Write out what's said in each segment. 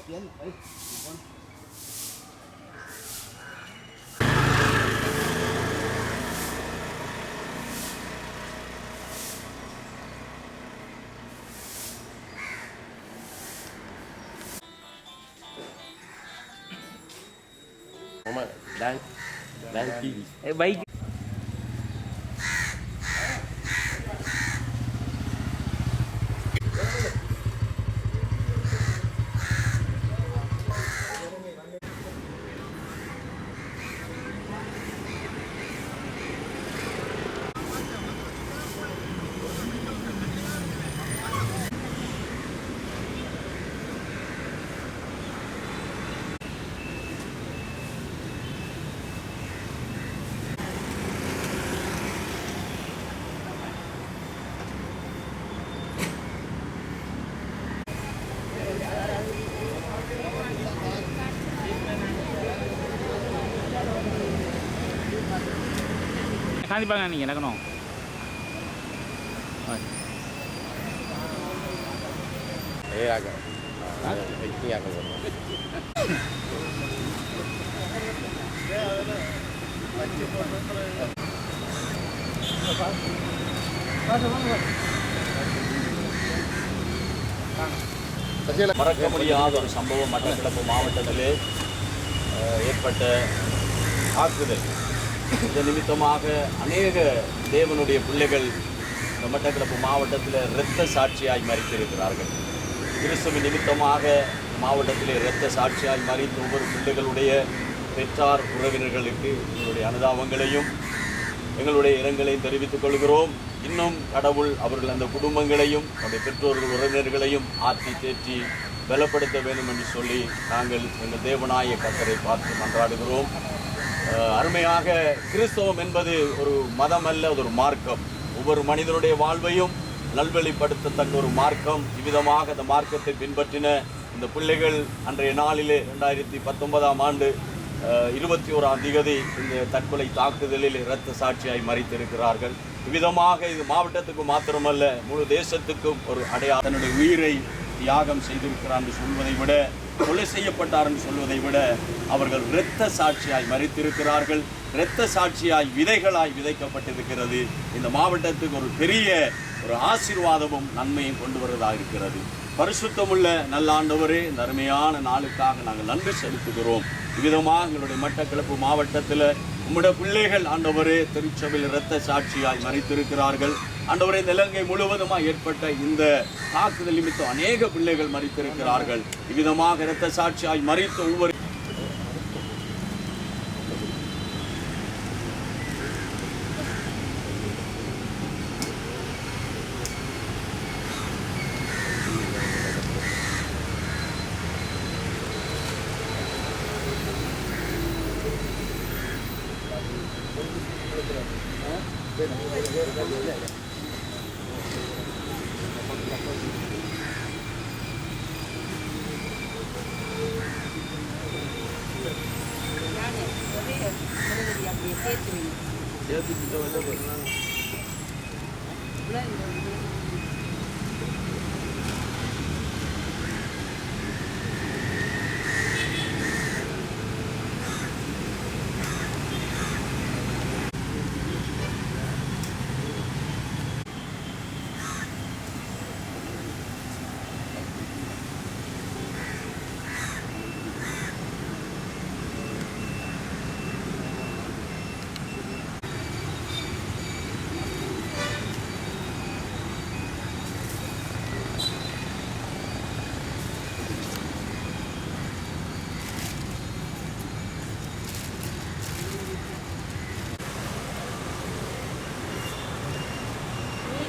Baik. Nanti bang ni, nak kena. agak. Ini agak. மறக்க முடியாத ஒரு சம்பவம் மட்டக்களப்பு மாவட்டத்திலே ஏற்பட்ட தாக்குதல். இது நிமித்தமாக அநேக தேவனுடைய பிள்ளைகள் மட்டக்களப்பு மாவட்டத்தில் இரத்த சாட்சியாய் மரித்திருக்கிறார்கள். கிறிஸ்துவின் நிமித்தமாக மாவட்டத்திலே இரத்த சாட்சியாய் மரித்த ஒவ்வொரு பிள்ளைகளுடைய பெற்றார் உறவினர்களுக்கு எங்களுடைய அனுதாபங்களையும் எங்களுடைய இரங்கலையும் தெரிவித்துக் கொள்கிறோம். இன்னும் கடவுள் அவர்கள் அந்த குடும்பங்களையும் அவருடைய பெற்றோர்கள் உறவினர்களையும் ஆற்றி தேற்றி பலப்படுத்த வேண்டும் என்று சொல்லி நாங்கள் எங்கள் தேவனாய கர்த்தரை பார்த்து மன்றாடுகிறோம். அருமையாக கிறிஸ்தவம் என்பது ஒரு மதம் அல்ல, அது ஒரு மார்க்கம். ஒவ்வொரு மனிதனுடைய வாழ்வையும் நல்வழிப்படுத்தத்தக்க ஒரு மார்க்கம். இவ்விதமாக அந்த மார்க்கத்தை பின்பற்றின இந்த பிள்ளைகள் அன்றைய நாளிலே 2019ஆம் ஆண்டு 21ஆம் தேதி இந்த தற்கொலை தாக்குதலில் இரத்த சாட்சியாய் மரித்திருக்கிறார்கள். இவ்விதமாக இது மாவட்டத்துக்கு மாத்திரமல்ல, முழு தேசத்துக்கும் ஒரு அடையாளம். தன்னுடைய உயிரை தியாகம் செய்திருக்கிறார் என்று சொல்வதை விட, கொலை செய்யப்பட்டார் என்று சொல்வதை விட, அவர்கள் இரத்த சாட்சியாய் மரித்திருக்கிறார்கள். இரத்த சாட்சியாய் விதைகளாய் விதைக்கப்பட்டிருக்கிறது. இந்த மாவட்டத்துக்கு ஒரு பெரிய ஒரு ஆசீர்வாதமும் நன்மையும் கொண்டு வருவதாக இருக்கிறது. பரிசுத்தமுள்ள நல்ல ஆண்டவரே, இந்த அருமையான நாளுக்காக நாங்கள் நன்றி செலுத்துகிறோம். இவ்விதமாக எங்களுடைய மட்டக்களப்பு மாவட்டத்தில் உம்முடைய பிள்ளைகள் ஆண்டவரே திருச்சபையில் இரத்த சாட்சியாய் மரித்திருக்கிறார்கள். ஆண்டவரே, இந்த இலங்கை முழுவதுமாக ஏற்பட்ட இந்த தாக்குதல் நிமித்தம் அநேக பிள்ளைகள் மரித்திருக்கிறார்கள். இவ்விதமாக இரத்த சாட்சியாய் மரித்த ஒவ்வொரு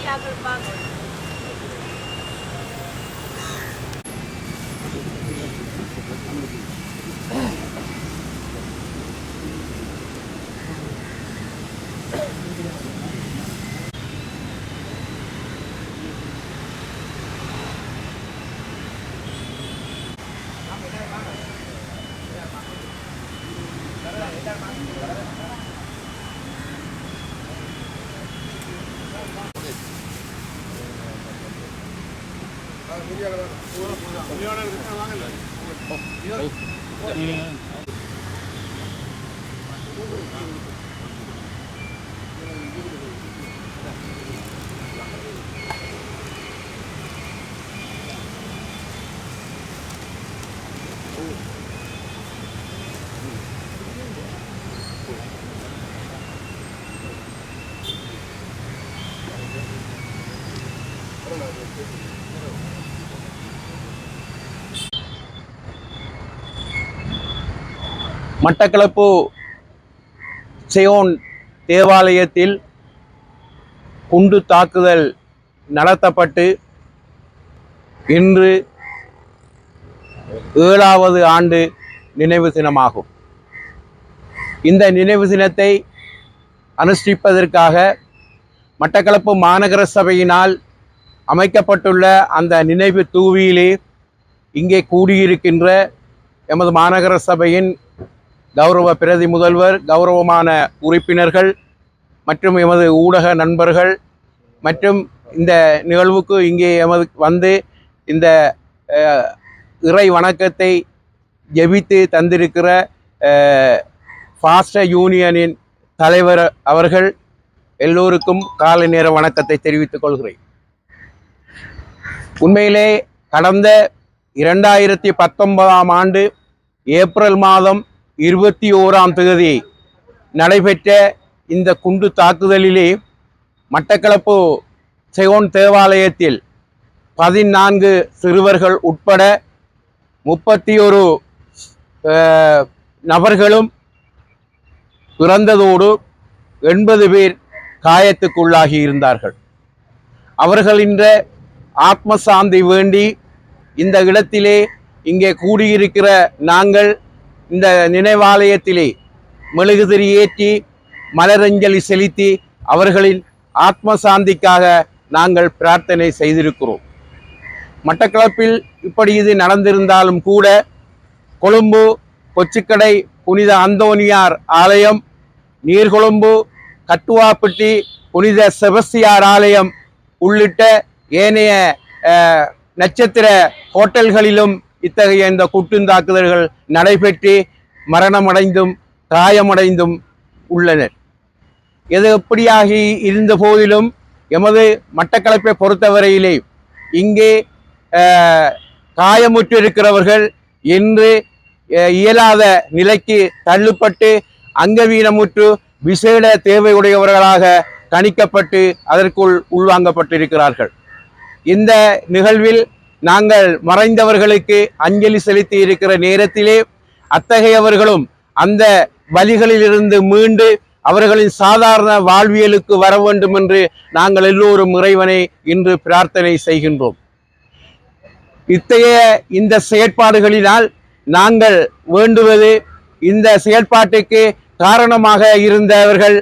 Iya, மட்டக்களப்பு சியோன் தேவாலயத்தில் குண்டு தாக்குதல் நடத்தப்பட்டு இன்று 7வது ஆண்டு நினைவு தினமாகும். இந்த நினைவு தினத்தை அனுஷ்டிப்பதற்காக மட்டக்களப்பு மாநகர சபையினால் அமைக்கப்பட்டுள்ள அந்த நினைவு தூவியிலே இங்கே கூடியிருக்கின்ற எமது மாநகர சபையின் கௌரவ பிரதி முதல்வர், கௌரவமான உறுப்பினர்கள் மற்றும் எமது ஊடக நண்பர்கள் மற்றும் இந்த நிகழ்வுக்கு இங்கே எமது வந்து இந்த இறை வணக்கத்தை ஜெபித்து தந்திருக்கிற ஃபாஸ்டர் யூனியனின் தலைவர் அவர்கள் எல்லோருக்கும் காலை நேர வணக்கத்தை தெரிவித்துக் கொள்கிறேன். உண்மையிலே கடந்த 2019ஆம் ஆண்டு ஏப்ரல் மாதம் 21ஆம் தேதி நடைபெற்ற இந்த குண்டு தாக்குதலிலே மட்டக்களப்பு சியோன் தேவாலயத்தில் 14 சிறுவர்கள் உட்பட 31 நபர்களும் இறந்ததோடு 80 பேர் காயத்துக்குள்ளாகி இருந்தார்கள். அவர்களின் ஆத்ம சாந்தி வேண்டி இந்த இடத்திலே இங்கே கூடியிருக்கிற நாங்கள் இந்த நினைவாலயத்திலே மெழுகுதிரி ஏற்றி மலரஞ்சலி செலுத்தி அவர்களின் ஆத்ம சாந்திக்காக நாங்கள் பிரார்த்தனை செய்திருக்கிறோம். மட்டக்களப்பில் இப்படி இது நடந்திருந்தாலும் கூட கொழும்பு கொச்சிக்கடை புனித அந்தோனியார் ஆலயம், நீர்கொழும்பு கட்டுவாப்பட்டி புனித செபஸ்தியார் ஆலயம் உள்ளிட்ட ஏனைய நட்சத்திர ஹோட்டல்களிலும் இத்தகைய இந்த குட்டுந்தாக்குதல்கள் நடைபெற்று மரணமடைந்தும் காயமடைந்தும் உள்ளனர். எது எப்படியாகி இருந்த போதிலும் எமது மட்டக்களப்பை பொறுத்தவரையிலே இங்கே காயமுற்றிருக்கிறவர்கள் என்று இயலாத நிலைக்கு தள்ளுப்பட்டு அங்கவீனமுற்று விசேட தேவையுடையவர்களாக கணிக்கப்பட்டு அதற்குள் உள்வாங்கப்பட்டிருக்கிறார்கள். இந்த நிகழ்வில் நாங்கள் மறைந்தவர்களுக்கு அஞ்சலி செலுத்தி இருக்கிற நேரத்திலே அத்தகையவர்களும் அந்த வலிகளிலிருந்து மீண்டு அவர்களின் சாதாரண வாழ்வியலுக்கு வர வேண்டும் என்று நாங்கள் எல்லோரும் இறைவனை இன்று பிரார்த்தனை செய்கின்றோம். இத்தகைய இந்த செயற்பாடுகளினால் நாங்கள் வேண்டுவது, இந்த செயற்பாட்டுக்கு காரணமாக இருந்தவர்கள்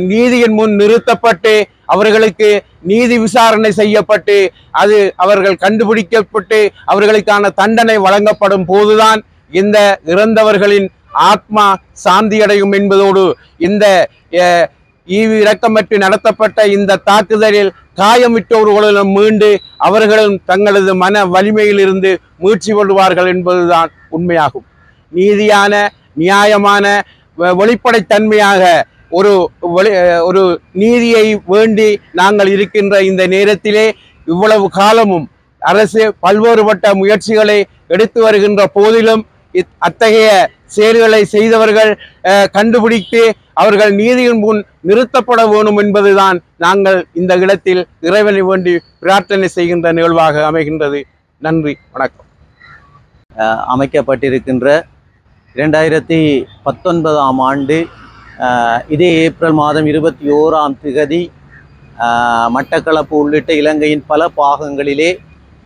நீதியின் முன் நிறுத்தப்பட்டு அவர்களுக்கு நீதி விசாரணை செய்யப்பட்டு அது அவர்கள் கண்டுபிடிக்கப்பட்டு அவர்களுக்கான தண்டனை வழங்கப்படும் போதுதான் இந்த இறந்தவர்களின் ஆத்மா சாந்தியடையும் என்பதோடு இந்த ஈவு இரக்கமற்று நடத்தப்பட்ட இந்த தாக்குதலில் காயமிட்டவர்களும் மீண்டு அவர்களும் தங்களது மன வலிமையில் இருந்து மீட்சி கொள்வார்கள் என்பதுதான் உண்மையாகும். நீதியான நியாயமான வெளிப்படைத்தன்மையாக ஒரு நீதியை வேண்டி நாங்கள் இருக்கின்ற இந்த நேரத்திலே இவ்வளவு காலமும் அரசு பல்வேறுபட்ட முயற்சிகளை எடுத்து வருகின்ற போதிலும் அத்தகைய செயல்களை செய்தவர்கள் கண்டுபிடித்து அவர்கள் நீதியின் முன் நிறுத்தப்பட வேண்டும் என்பதுதான் நாங்கள் இந்த இடத்தில் இறைவனை வேண்டி பிரார்த்தனை செய்கின்ற நிகழ்வாக அமைகின்றது. நன்றி, வணக்கம். அமைக்கப்பட்டிருக்கின்ற 2019ஆம் ஆண்டு இதே ஏப்ரல் மாதம் 21ஆம் திகதி மட்டக்களப்பு உள்ளிட்ட இலங்கையின் பல பாகங்களிலே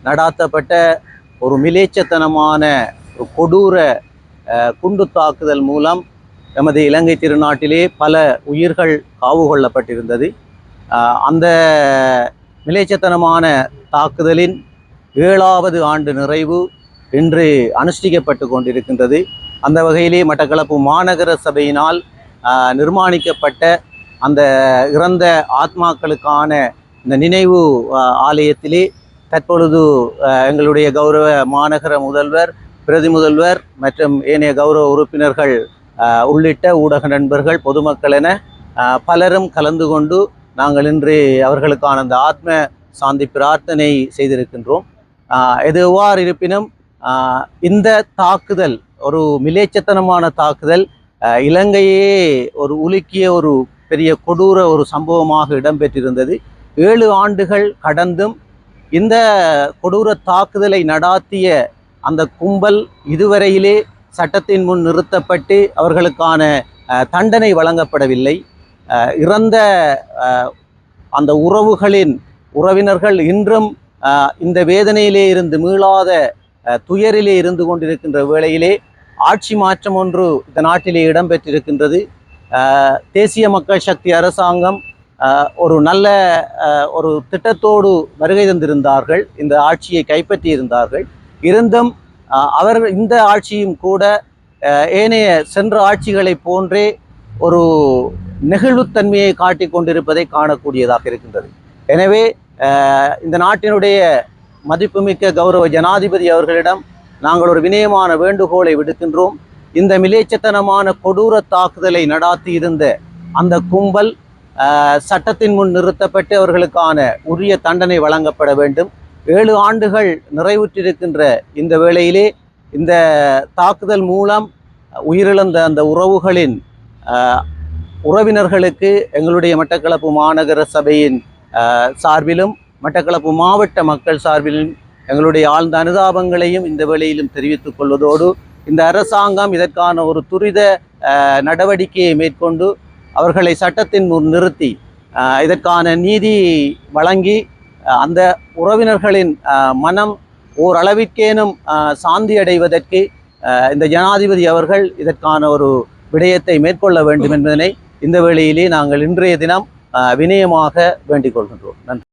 நடாத்தப்பட்ட ஒரு மிலேச்சத்தனமான ஒரு கொடூர குண்டு தாக்குதல் மூலம் எமது இலங்கை திருநாட்டிலே பல உயிர்கள் காவு கொள்ளப்பட்டிருந்தது. அந்த மிலேச்சத்தனமான தாக்குதலின் 7வது ஆண்டு நிறைவு இன்று அனுஷ்டிக்கப்பட்டு கொண்டிருக்கின்றது. அந்த வகையிலே மட்டக்களப்பு மாநகர சபையினால் நிர்மாணிக்கப்பட்ட அந்த இறந்த ஆத்மாக்களுக்கான இந்த நினைவு ஆலயத்திலே தற்பொழுது எங்களுடைய கௌரவ மாநகர முதல்வர் பிரதி முதல்வர் மற்றும் ஏனைய கௌரவ உறுப்பினர்கள் உள்ளிட்ட ஊடக நண்பர்கள், பொதுமக்கள் என பலரும் கலந்து கொண்டு நாங்கள் இன்று அவர்களுக்கான அந்த ஆத்ம சாந்தி பிரார்த்தனை செய்திருக்கின்றோம். எது எவ்வாறு இருப்பினும் இந்த தாக்குதல் ஒரு மிலேச்சத்தனமான தாக்குதல், இலங்கையே ஒரு உலுக்கிய ஒரு பெரிய கொடூர ஒரு சம்பவமாக இடம்பெற்றிருந்தது. 7 ஆண்டுகள் கடந்தும் இந்த கொடூர தாக்குதலை நடாத்திய அந்த கும்பல் இதுவரையிலே சட்டத்தின் முன் நிறுத்தப்பட்டு அவர்களுக்கான தண்டனை வழங்கப்படவில்லை. இறந்த அந்த உறவினர்கள் இன்றும் இந்த வேதனையிலே இருந்து மீளாத துயரிலே இருந்து கொண்டிருக்கின்ற வேளையிலே ஆட்சி மாற்றம் ஒன்று இந்த நாட்டிலே இடம்பெற்றிருக்கின்றது. தேசிய மக்கள் சக்தி அரசாங்கம் ஒரு நல்ல ஒரு திட்டத்தோடு வருகை தந்திருந்தார்கள், இந்த ஆட்சியை கைப்பற்றியிருந்தார்கள். இருந்தும் அவர்கள் இந்த ஆட்சியும் கூட ஏனைய சென்ற ஆட்சிகளை போன்றே ஒரு நெகிழ்வுத்தன்மையை காட்டிக் கொண்டிருப்பதை காணக்கூடியதாக இருக்கின்றது. எனவே இந்த நாட்டினுடைய மதிப்புமிக்க கௌரவ ஜனாதிபதி அவர்களிடம் நாங்கள் ஒரு வினயமான வேண்டுகோளை விடுக்கின்றோம். இந்த மிலேச்சத்தனமான கொடூர தாக்குதலை நடாத்தி இருந்த அந்த கும்பல் சட்டத்தின் முன் நிறுத்தப்பட்டு அவர்களுக்கான உரிய தண்டனை வழங்கப்பட வேண்டும். 7 ஆண்டுகள் நிறைவுற்றிருக்கின்ற இந்த வேளையிலே இந்த தாக்குதல் மூலம் உயிரிழந்த அந்த உறவினர்களுக்கு எங்களுடைய மட்டக்களப்பு மாநகர சபையின் சார்பிலும் மட்டக்களப்பு மாவட்ட மக்கள் சார்பிலும் எங்களுடைய ஆழ்ந்த அனுதாபங்களையும் இந்த வேளையிலும் தெரிவித்துக் கொள்வதோடு, இந்த அரசாங்கம் இதற்கான ஒரு துரித நடவடிக்கையை மேற்கொண்டு அவர்களை சட்டத்தின் முன் நிறுத்தி இதற்கான நீதி வழங்கி அந்த உறவினர்களின் மனம் ஓரளவிற்கேனும் சாந்தி அடைவதற்கு இந்த ஜனாதிபதி அவர்கள் இதற்கான ஒரு விடயத்தை மேற்கொள்ள வேண்டும் என்பதனை இந்த வேளையிலே நாங்கள் இன்றைய தினம் வினயமாக வேண்டிக் கொள்கின்றோம். நன்றி.